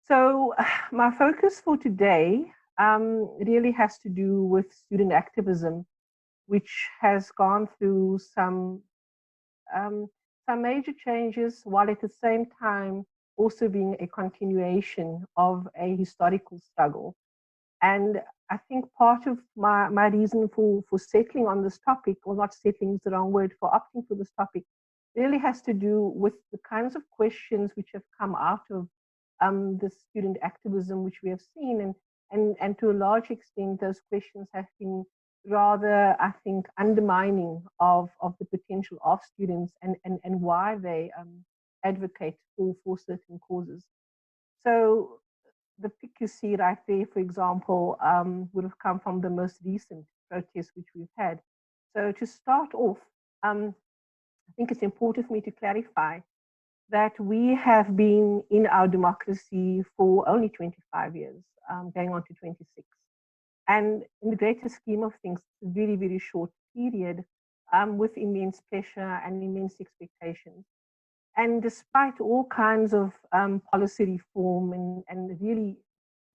So my focus for today really has to do with student activism, which has gone through um, some major changes, while at the same time also being a continuation of a historical struggle. And I think part of my reason for settling on this topic, or not settling is the wrong word, for opting for this topic, really has to do with the kinds of questions which have come out of the student activism which we have seen. And to a large extent, those questions have been rather, I think, undermining of the potential of students and why they advocate for certain causes. So the pic you see right there, for example, would have come from the most recent protests which we've had. So to start off, I think it's important for me to clarify that we have been in our democracy for only 25 years, going on to 26. And in the greater scheme of things, it's a very, very short period with immense pressure and immense expectations. And despite all kinds of policy reform and really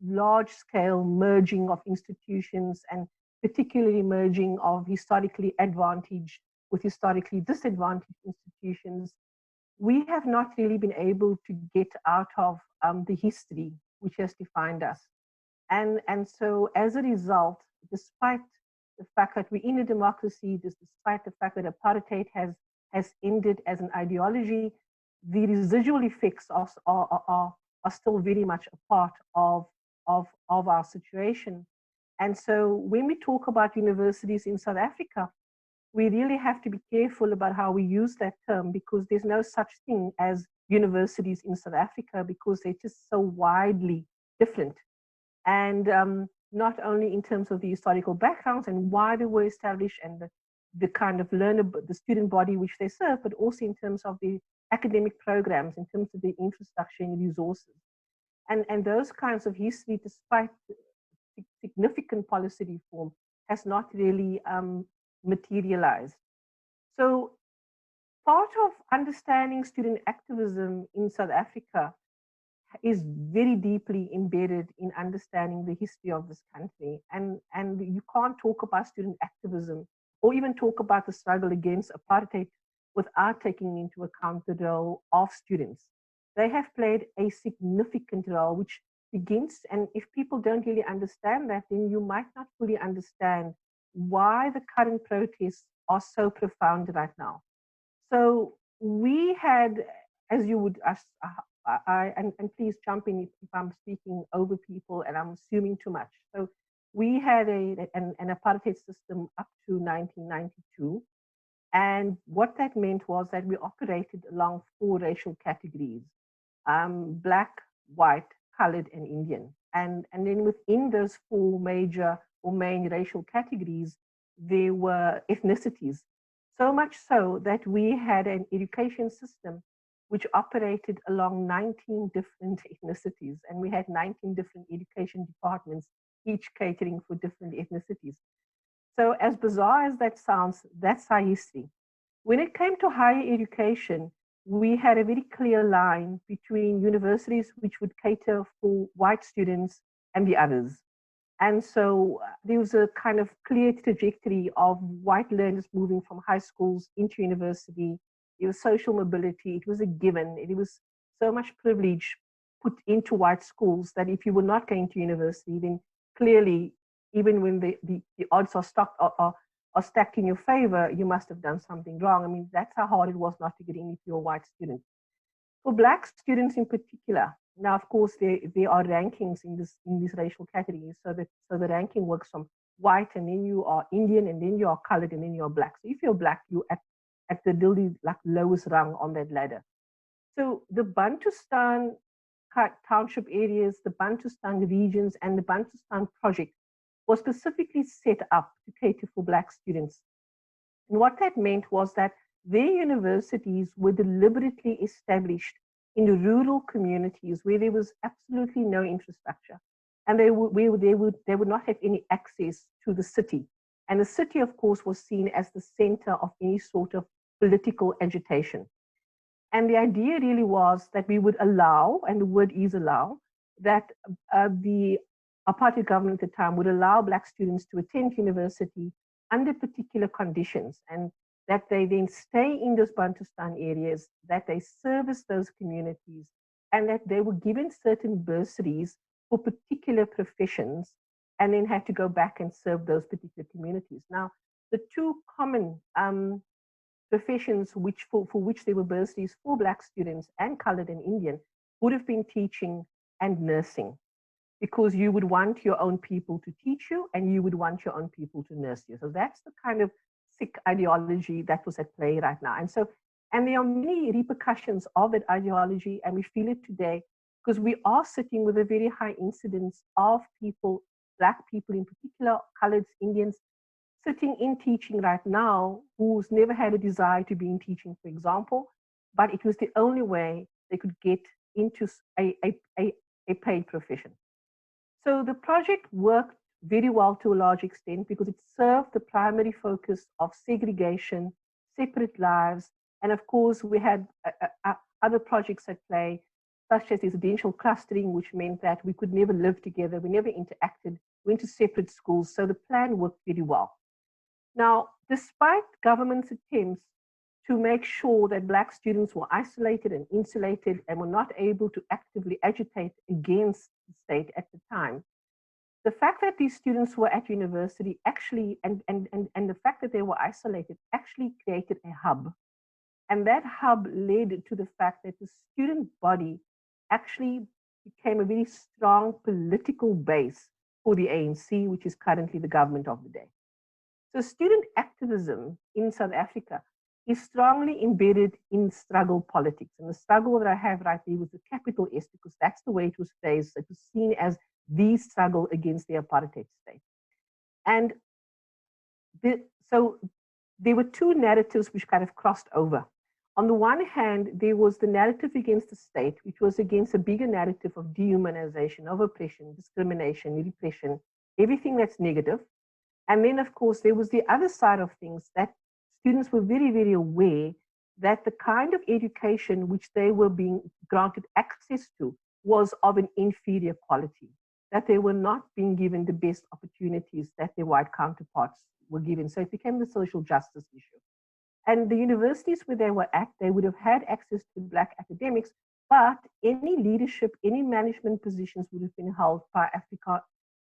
large scale merging of institutions, and particularly merging of historically advantaged with historically disadvantaged institutions, we have not really been able to get out of the history which has defined us. And so as a result, despite the fact that we're in a democracy, despite the fact that apartheid has ended as an ideology, the residual effects are still very much a part of our situation. And so when we talk about universities in South Africa, we really have to be careful about how we use that term, because there's no such thing as universities in South Africa, because they're just so widely different. And not only in terms of the historical backgrounds and why they were established and the kind of learner, the student body which they serve, but also in terms of the academic programs, in terms of the infrastructure and resources. And those kinds of history, despite significant policy reform, has not really materialized. So part of understanding student activism in South Africa is very deeply embedded in understanding the history of this country. And you can't talk about student activism or even talk about the struggle against apartheid without taking into account the role of students. They have played a significant role, which begins, and if people don't really understand that, then you might not fully understand why the current protests are so profound right now. So we had, as you would, and please jump in if I'm speaking over people and I'm assuming too much. So we had an apartheid system up to 1992. And what that meant was that we operated along four racial categories: black, white, colored, and Indian. And then within those four major or main racial categories, there were ethnicities. So much so that we had an education system which operated along 19 different ethnicities. And we had 19 different education departments, each catering for different ethnicities. So as bizarre as that sounds, that's our history. When it came to higher education, we had a very clear line between universities which would cater for white students and the others. And so there was a kind of clear trajectory of white learners moving from high schools into university. It was social mobility. It was a given. It was so much privilege put into white schools that if you were not going to university, then clearly, even when the odds are stacked in your favor, you must have done something wrong. I mean, that's how hard it was not to get in if you're a white student. For black students in particular, now of course there are rankings in these racial categories, so the ranking works from white, and then you are Indian, and then you are colored, and then you're black. So if you're black, you're at the really like lowest rung on that ladder. So the Bantustan township areas, the Bantustan regions, and the Bantustan project was specifically set up to cater for black students. And what that meant was that their universities were deliberately established in the rural communities where there was absolutely no infrastructure, and they would not have any access to the city. And the city, of course, was seen as the center of any sort of political agitation. And the idea really was that we would allow, and the word is allow, that the apartheid government at the time would allow Black students to attend university under particular conditions, and that they then stay in those Bantustan areas, that they service those communities, and that they were given certain bursaries for particular professions, and then had to go back and serve those particular communities. Now, the two common professions for which there were bursaries for Black students and colored and Indian would have been teaching and nursing, because you would want your own people to teach you and you would want your own people to nurse you. So that's the kind of sick ideology that was at play right now. And there are many repercussions of that ideology, and we feel it today because we are sitting with a very high incidence of people, Black people in particular, coloreds, Indians, sitting in teaching right now who's never had a desire to be in teaching, for example, but it was the only way they could get into a paid profession. So the project worked very well to a large extent because it served the primary focus of segregation, separate lives, and of course we had other projects at play, such as residential clustering, which meant that we could never live together, we never interacted, we went to separate schools, so the plan worked very well. Now, despite government's attempts to make sure that Black students were isolated and insulated and were not able to actively agitate against the state at the time, the fact that these students were at university actually, and the fact that they were isolated actually created a hub. And that hub led to the fact that the student body actually became a very strong political base for the ANC, which is currently the government of the day. So student activism in South Africa is strongly embedded in struggle politics. And the struggle that I have right here was the capital S, because that's the way it was phrased. It was seen as the struggle against the apartheid state. And so there were two narratives which kind of crossed over. On the one hand, there was the narrative against the state, which was against a bigger narrative of dehumanization, of oppression, discrimination, repression, everything that's negative. And then, of course, there was the other side of things, that students were very, very aware that the kind of education which they were being granted access to was of an inferior quality, that they were not being given the best opportunities that their white counterparts were given. So it became the social justice issue. And the universities where they were at, they would have had access to Black academics, but any leadership, any management positions would have been held by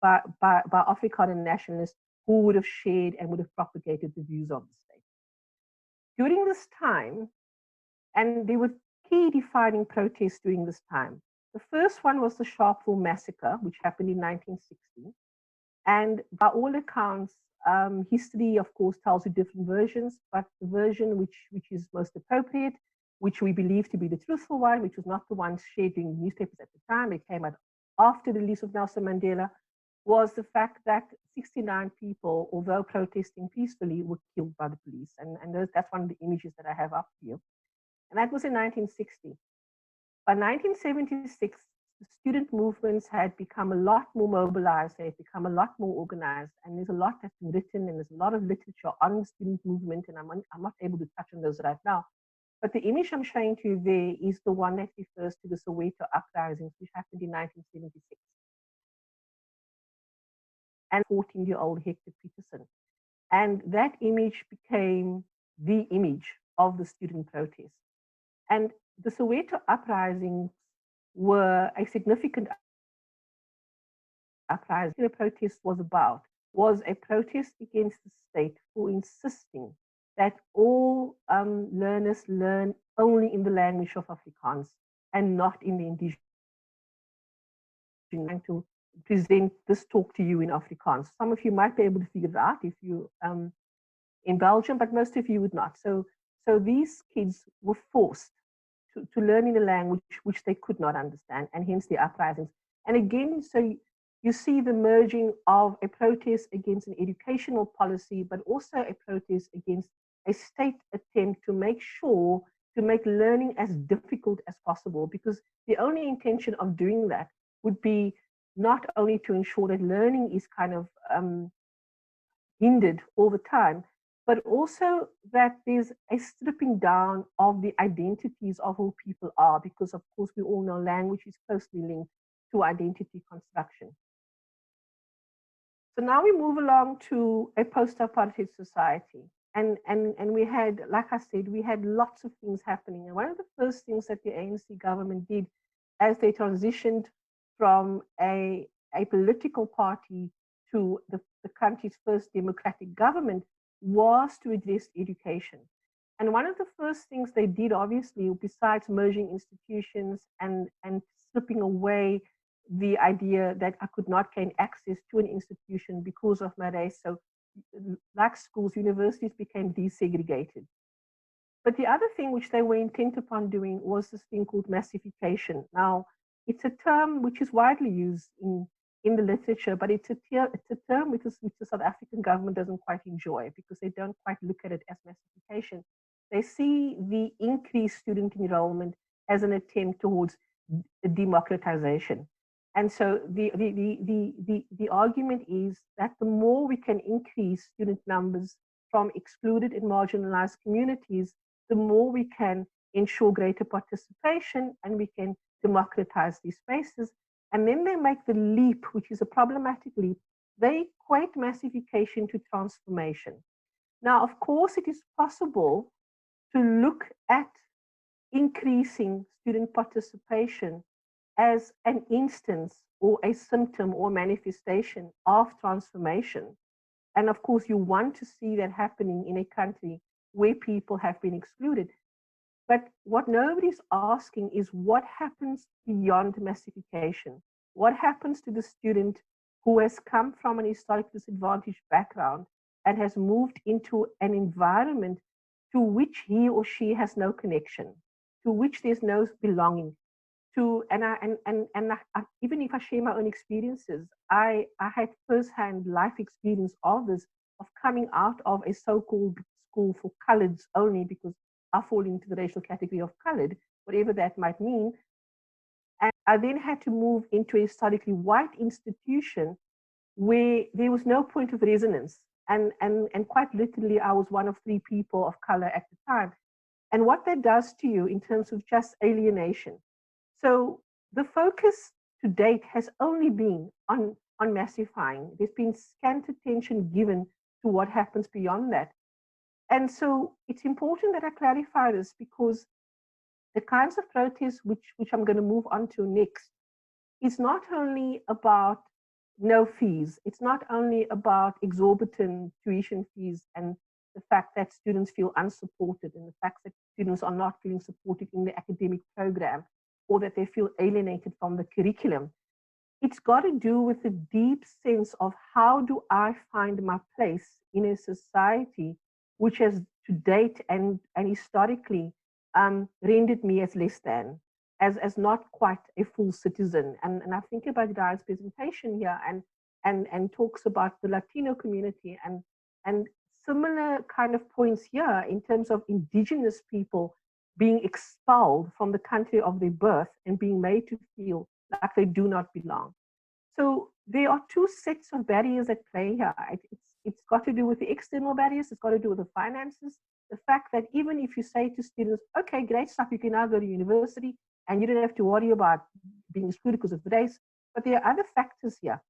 Afrikaner nationalists who would have shared and would have propagated the views of the state. During this time, and there were key defining protests during this time. The first one was the Sharpeville massacre, which happened in 1960. And by all accounts, history, of course, tells you different versions, but the version which is most appropriate, which we believe to be the truthful one, which was not the one shared in newspapers at the time, it came out after the release of Nelson Mandela, was the fact that 69 people, although protesting peacefully, were killed by the police. And that's one of the images that I have up here. And that was in 1960. By 1976, the student movements had become a lot more mobilized, they had become a lot more organized, and there's a lot that's been written, and there's a lot of literature on the student movement, and I'm not able to touch on those right now. But the image I'm showing to you there is the one that refers to the Soweto uprisings, which happened in 1976. And 14-year-old Hector Peterson. And that image became the image of the student protest. And the Soweto uprisings were a significant uprising. The protest was a protest against the state for insisting that all learners learn only in the language of Afrikaans and not in the indigenous. To present this talk to you in Afrikaans. Some of you might be able to figure it out if you in Belgium, but most of you would not. So these kids were forced to learn in a language which they could not understand, and hence the uprisings. And again, so you see the merging of a protest against an educational policy, but also a protest against a state attempt to make learning as difficult as possible, because the only intention of doing that would be not only to ensure that learning is kind of hindered all the time, but also that there's a stripping down of the identities of who people are, because of course we all know language is closely linked to identity construction. So now we move along to a post-apartheid society. And we had, like I said, we had lots of things happening. And one of the first things that the ANC government did as they transitioned from a political party to the country's first democratic government was to address education. And one of the first things they did, obviously, besides merging institutions and stripping away the idea that I could not gain access to an institution because of my race. So like schools, universities became desegregated. But the other thing which they were intent upon doing was this thing called massification. Now, it's a term which is widely used in the literature, but it's a term which the South African government doesn't quite enjoy because they don't quite look at it as massification. They see the increased student enrollment as an attempt towards democratization. And so the argument is that the more we can increase student numbers from excluded and marginalized communities, the more we can ensure greater participation and we can democratize these spaces. And then they make the leap, which is a problematic leap. They equate massification to transformation. Now, of course, it is possible to look at increasing student participation as an instance or a symptom or manifestation of transformation. And of course, you want to see that happening in a country where people have been excluded. But what nobody's asking is what happens beyond massification? What happens to the student who has come from an historically disadvantaged background and has moved into an environment to which he or she has no connection, to which there's no belonging? Even if I share my own experiences, I had firsthand life experience of this, of coming out of a so-called school for coloreds only because I fall into the racial category of colored, whatever that might mean. And I then had to move into a historically white institution where there was no point of resonance. And quite literally, I was one of 3 people of color at the time. And what that does to you in terms of just alienation. So the focus to date has only been on massifying. There's been scant attention given to what happens beyond that. And so it's important that I clarify this because the kinds of protests which I'm going to move on to next is not only about no fees, it's not only about exorbitant tuition fees and the fact that students feel unsupported and the fact that students are not feeling supported in the academic program, or that they feel alienated from the curriculum. It's got to do with a deep sense of how do I find my place in a society which has to date and historically rendered me as less than, as not quite a full citizen. And I think about Diane's presentation here and talks about the Latino community and similar kind of points here in terms of indigenous people being expelled from the country of their birth and being made to feel like they do not belong. So there are 2 sets of barriers at play here. It's got to do with the external barriers, it's got to do with the finances, the fact that even if you say to students, okay, great stuff, you can now go to university and you don't have to worry about being excluded because of race, but there are other factors here.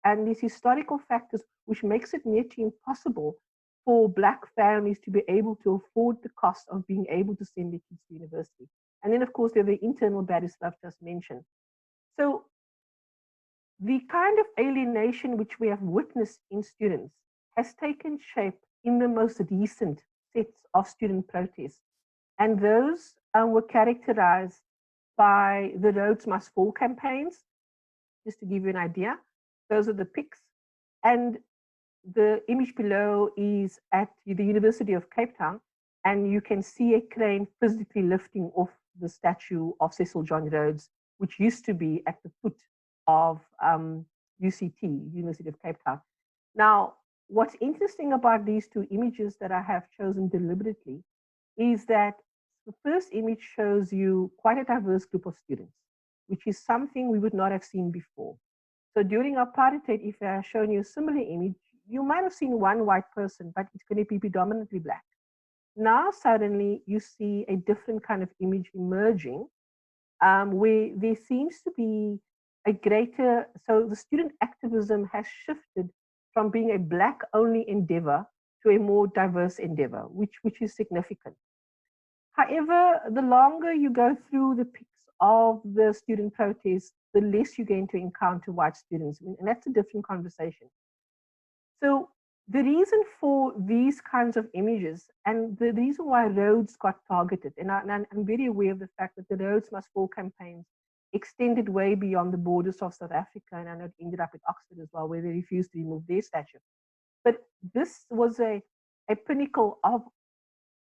And these historical factors which makes it near to impossible for Black families to be able to afford the cost of being able to send their kids to university. And then, of course, there are the internal barriers that I've just mentioned. So the kind of alienation which we have witnessed in students has taken shape in the most recent sets of student protests. And those were characterized by the Rhodes Must Fall campaigns, just to give you an idea. Those are the pics. And the image below is at the University of Cape Town, and you can see a crane physically lifting off the statue of Cecil John Rhodes, which used to be at the foot of UCT, University of Cape Town. Now, what's interesting about these 2 images that I have chosen deliberately is that the first image shows you quite a diverse group of students, which is something we would not have seen before. So during apartheid, if I had shown you a similar image, you might have seen one white person, but it's going to be predominantly Black. Now, suddenly, you see a different kind of image emerging, where there seems to be so the student activism has shifted from being a Black only endeavor to a more diverse endeavor, which is significant. However, the longer you go through the pics of the student protests, the less you're going to encounter white students. And that's a different conversation. So the reason for these kinds of images and the reason why roads got targeted, and I'm very aware of the fact that the Roads Must Fall campaigns extended way beyond the borders of South Africa, and I know it ended up at Oxford as well, where they refused to remove their statue. But this was a pinnacle of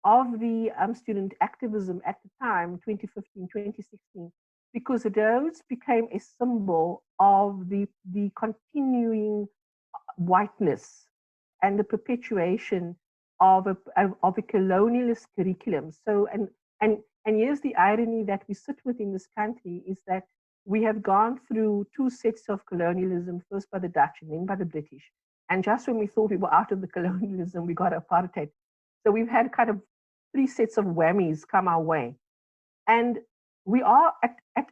the student activism at the time, 2015, 2016, because roads became a symbol of the continuing whiteness and the perpetuation of a colonialist curriculum. So, and here's the irony that we sit with in this country is that we have gone through two sets of colonialism, first by the Dutch and then by the British. And just when we thought we were out of the colonialism, we got apartheid. So we've had kind of three sets of whammies come our way. And we are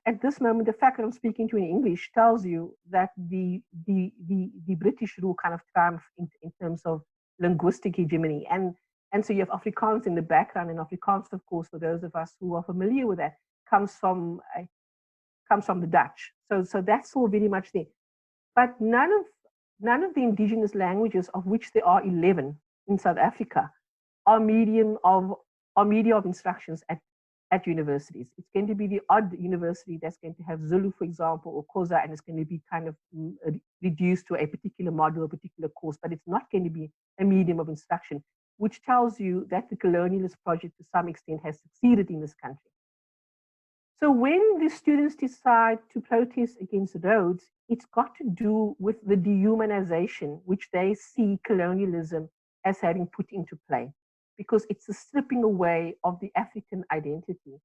at this moment, the fact that I'm speaking to you in English tells you that the British rule kind of triumphed in terms of linguistic hegemony. And so you have Afrikaans in the background, and Afrikaans, of course, for those of us who are familiar with that, comes from the Dutch. So that's all very much there. But none of the indigenous languages, of which there are 11 in South Africa, are media of instructions at universities. It's going to be the odd university that's going to have Zulu, for example, or Xhosa, and it's going to be kind of reduced to a particular module, a particular course, but it's not going to be a medium of instruction, which tells you that the colonialist project to some extent has succeeded in this country. So when the students decide to protest against roads, it's got to do with the dehumanization which they see colonialism as having put into play, because it's the stripping away of the African identity.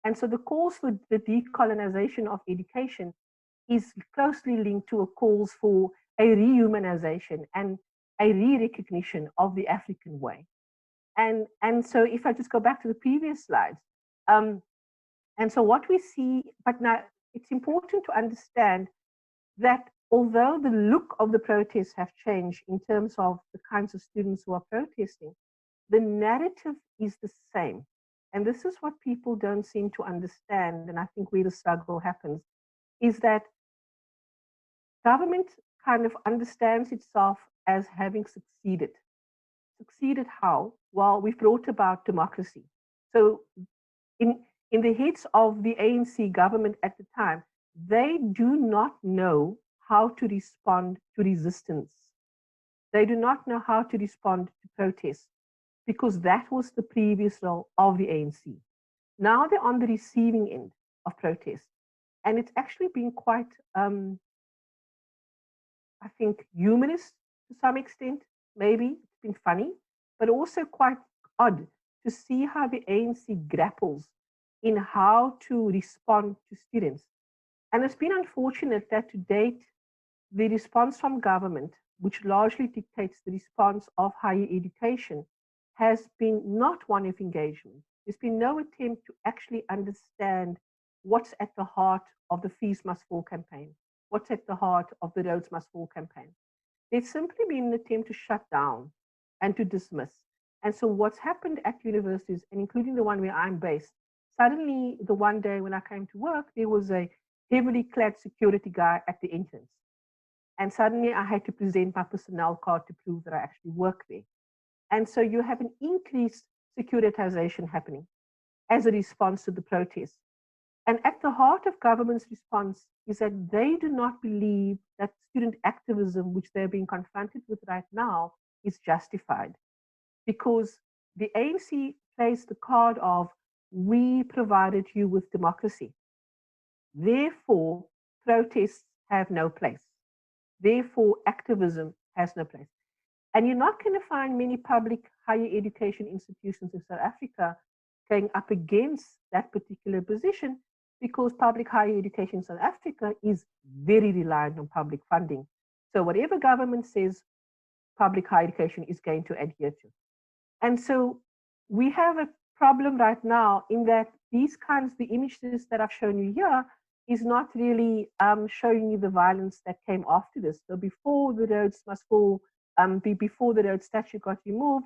And so the calls for the decolonization of education is closely linked to a calls for a rehumanization and a re-recognition of the African way. And so if I just go back to the previous slides, and so what we see, but now it's important to understand that although the look of the protests have changed in terms of the kinds of students who are protesting, the narrative is the same. And this is what people don't seem to understand, and I think where the struggle happens, is that government kind of understands itself as having succeeded. Succeeded how? Well, we've brought about democracy. So in the heads of the ANC government at the time, they do not know how to respond to resistance. They do not know how to respond to protests, because that was the previous role of the ANC. Now they're on the receiving end of protests. And it's actually been quite, I think, humorous to some extent. Maybe it's been funny, but also quite odd to see how the ANC grapples in how to respond to students. And it's been unfortunate that to date, the response from government, which largely dictates the response of higher education, has been not one of engagement. There's been no attempt to actually understand what's at the heart of the Fees Must Fall campaign, what's at the heart of the Roads Must Fall campaign. There's simply been an attempt to shut down and to dismiss. And so what's happened at universities, and including the one where I'm based, suddenly the one day when I came to work, there was a heavily clad security guy at the entrance. And suddenly I had to present my personnel card to prove that I actually work there. And so you have an increased securitization happening as a response to the protests. And at the heart of government's response is that they do not believe that student activism, which they're being confronted with right now, is justified. Because the ANC plays the card of, we provided you with democracy. Therefore, protests have no place. Therefore, activism has no place. And you're not going to find many public higher education institutions in South Africa going up against that particular position, because public higher education in South Africa is very reliant on public funding. So whatever government says, public higher education is going to adhere to. And so we have a problem right now in that these kinds, the images that I've shown you here, is not really showing you the violence that came after this. So before the Rhodes must fall, before the Rhodes statue got removed,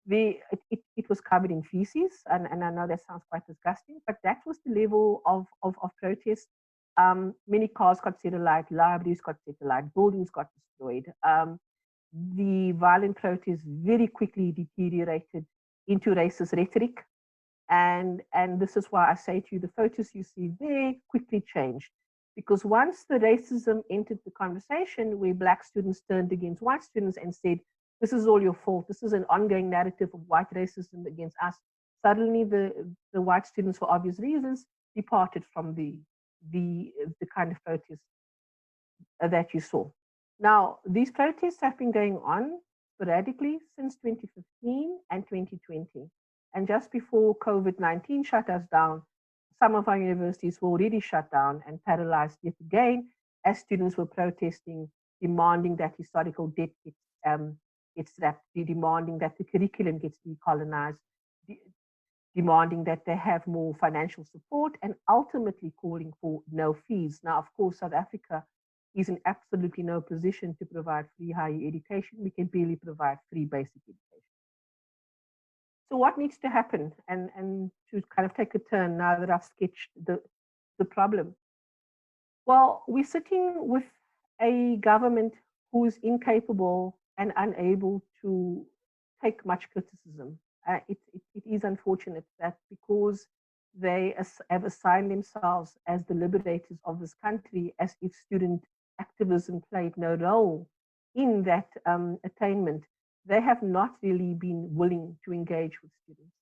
it was covered in feces, and I know that sounds quite disgusting, but that was the level of protest. Many cars got set alight, libraries got set alight, buildings got destroyed. The violent protest very quickly deteriorated into racist rhetoric. And this is why I say to you, the photos you see there quickly changed. Because once the racism entered the conversation, where Black students turned against white students and said, this is all your fault, this is an ongoing narrative of white racism against us, suddenly the white students, for obvious reasons, departed from the kind of protest that you saw. Now, these protests have been going on sporadically since 2015 and 2020. And just before COVID-19 shut us down, some of our universities were already shut down and paralyzed yet again as students were protesting, demanding that historical debt gets wrapped, demanding that the curriculum gets decolonized, demanding that they have more financial support, and ultimately calling for no fees. Now, of course, South Africa is in absolutely no position to provide free higher education. We can barely provide free basic education. So what needs to happen? And to kind of take a turn now that I've sketched the problem. Well, we're sitting with a government who is incapable and unable to take much criticism. It is unfortunate that because they have assigned themselves as the liberators of this country, as if student activism played no role in that attainment, they have not really been willing to engage with students.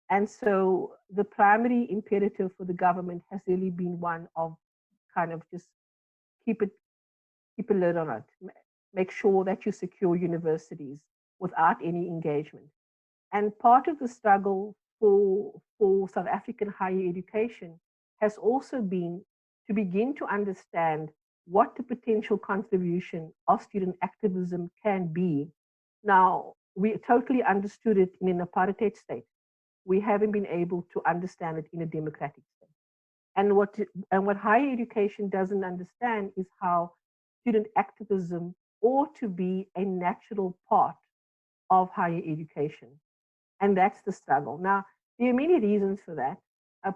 And so the primary imperative for the government has really been one of kind of just keep a lid on it, make sure that you secure universities without any engagement. And part of the struggle for South African higher education has also been to begin to understand what the potential contribution of student activism can be. Now, we totally understood it in an apartheid state. We haven't been able to understand it in a democratic state. And what higher education doesn't understand is how student activism ought to be a natural part of higher education. And that's the struggle. Now, there are many reasons for that,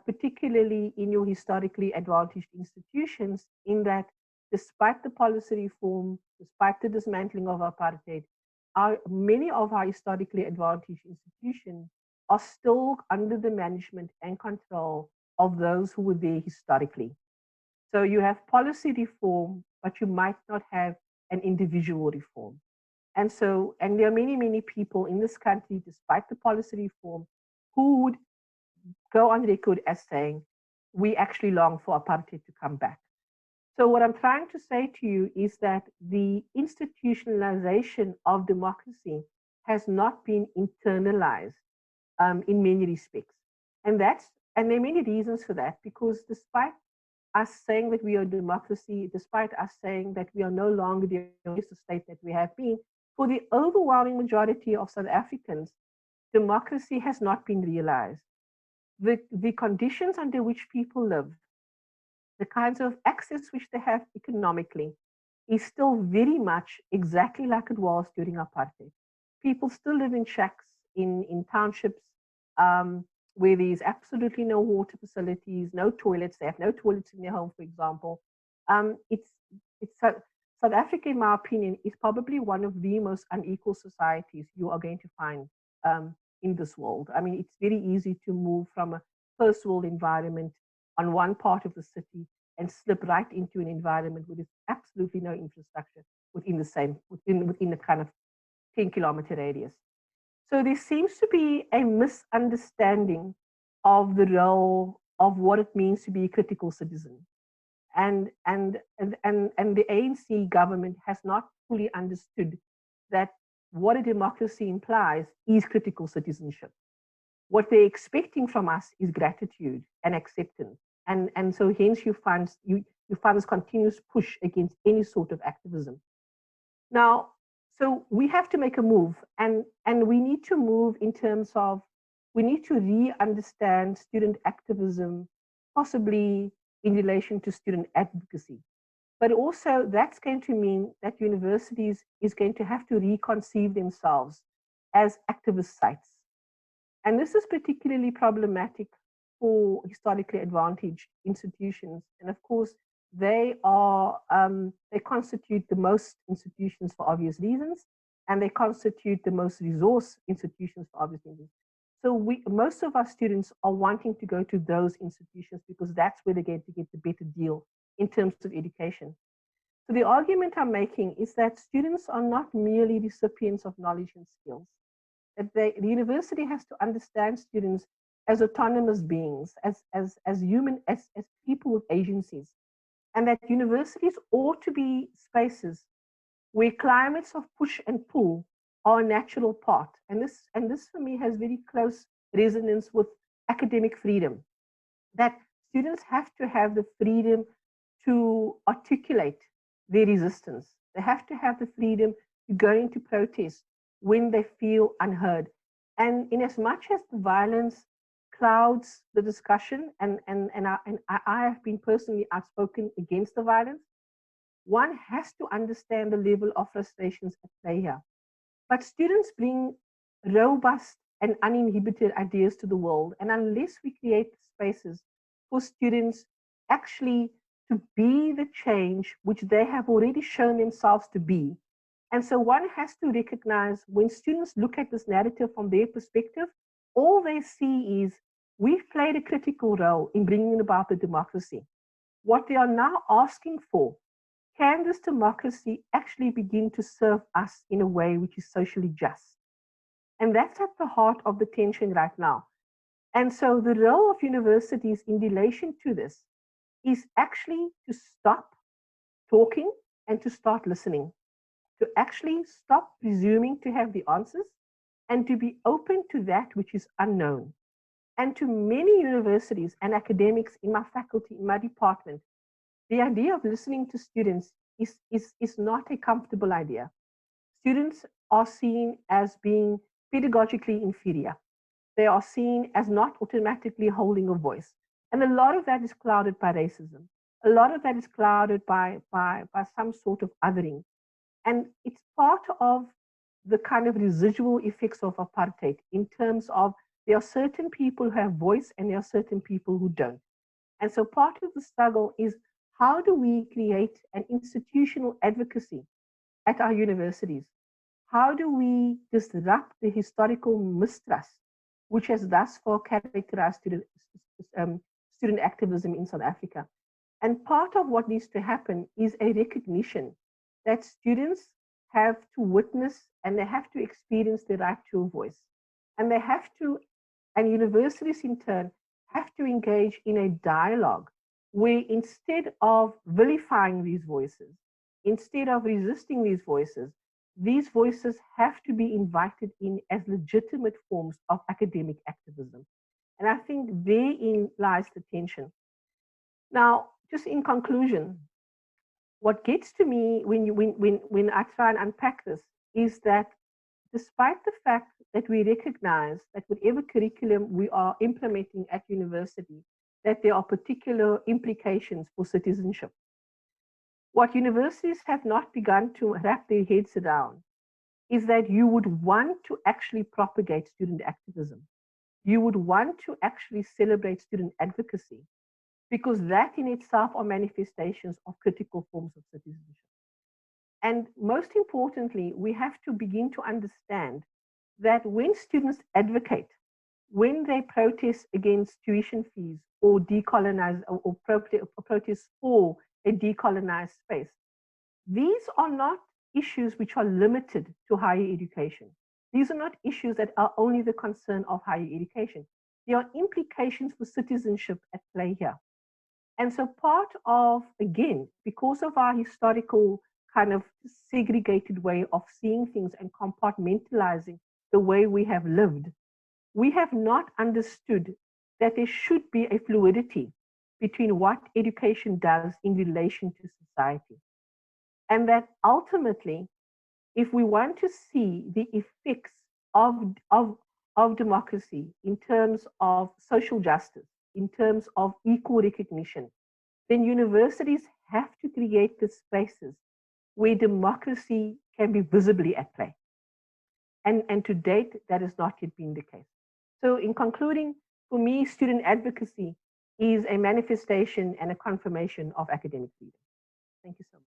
particularly in your historically advantaged institutions, in that despite the policy reform, despite the dismantling of apartheid, many of our historically advantaged institutions are still under the management and control of those who were there historically. So you have policy reform, but you might not have an individual reform. And there are many, many people in this country, despite the policy reform, who would go on record as saying, we actually long for apartheid to come back. So what I'm trying to say to you is that the institutionalization of democracy has not been internalized in many respects. And there are many reasons for that, because despite us saying that we are a democracy, despite us saying that we are no longer the state that we have been, for the overwhelming majority of South Africans, democracy has not been realized. The conditions under which people live, the kinds of access which they have economically, is still very much exactly like it was during apartheid. People still live in shacks, in townships, where there's absolutely no water facilities, no toilets. They have no toilets in their home, for example. South Africa, in my opinion, is probably one of the most unequal societies you are going to find in this world. I mean, it's very easy to move from a first world environment on one part of the city and slip right into an environment where there's absolutely no infrastructure within a kind of 10-kilometer radius. So there seems to be a misunderstanding of the role of what it means to be a critical citizen. And the ANC government has not fully understood that what a democracy implies is critical citizenship. What they're expecting from us is gratitude and acceptance. And so hence you find this continuous push against any sort of activism. Now, so we have to make a move, and we need to move in terms of, we need to re-understand student activism, possibly in relation to student advocacy. But also that's going to mean that universities is going to have to reconceive themselves as activist sites. And this is particularly problematic for historically advantaged institutions. And of course, they constitute the most institutions for obvious reasons, and they constitute the most resource institutions for obvious reasons. So most of our students are wanting to go to those institutions because that's where they're going to get the better deal in terms of education. So the argument I'm making is that students are not merely recipients of knowledge and skills. That the university has to understand students as autonomous beings, as human, as people with agencies, and that universities ought to be spaces where climates of push and pull are a natural part. And this for me has very close resonance with academic freedom, that students have to have the freedom to articulate their resistance. They have to have the freedom to go into protest when they feel unheard. And in as much as the violence clouds the discussion, and I have been personally outspoken against the violence, one has to understand the level of frustrations at play here. But students bring robust and uninhibited ideas to the world. And unless we create spaces for students actually to be the change which they have already shown themselves to be. And so one has to recognize when students look at this narrative from their perspective, all they see is we've played a critical role in bringing about the democracy. What they are now asking for, can this democracy actually begin to serve us in a way which is socially just? And that's at the heart of the tension right now. And so the role of universities in relation to this is actually to stop talking and to start listening, to actually stop presuming to have the answers and to be open to that which is unknown. And to many universities and academics in my faculty, in my department, the idea of listening to students is not a comfortable idea. Students are seen as being pedagogically inferior. They are seen as not automatically holding a voice. And a lot of that is clouded by racism. A lot of that is clouded by some sort of othering. And it's part of the kind of residual effects of apartheid in terms of there are certain people who have voice and there are certain people who don't. And so part of the struggle is how do we create an institutional advocacy at our universities? How do we disrupt the historical mistrust which has thus far characterized student activism in South Africa? And part of what needs to happen is a recognition that students have to witness and they have to experience the right to a voice. And they have to, and universities in turn, have to engage in a dialogue where instead of vilifying these voices, instead of resisting these voices have to be invited in as legitimate forms of academic activism. And I think therein lies the tension. Now, just in conclusion, what gets to me when I try and unpack this is that despite the fact that we recognize that whatever curriculum we are implementing at university, that there are particular implications for citizenship. What universities have not begun to wrap their heads around is that you would want to actually propagate student activism. You would want to actually celebrate student advocacy, because that in itself are manifestations of critical forms of citizenship. And most importantly, we have to begin to understand that when students advocate, when they protest against tuition fees or decolonize or protest for a decolonized space, these are not issues which are limited to higher education. These are not issues that are only the concern of higher education. There are implications for citizenship at play here. And so part of, again, because of our historical kind of segregated way of seeing things and compartmentalizing the way we have lived, we have not understood that there should be a fluidity between what education does in relation to society. And that ultimately, if we want to see the effects of democracy in terms of social justice, in terms of equal recognition, then universities have to create the spaces where democracy can be visibly at play. And to date, that has not yet been the case. So in concluding, for me, student advocacy is a manifestation and a confirmation of academic freedom. Thank you so much.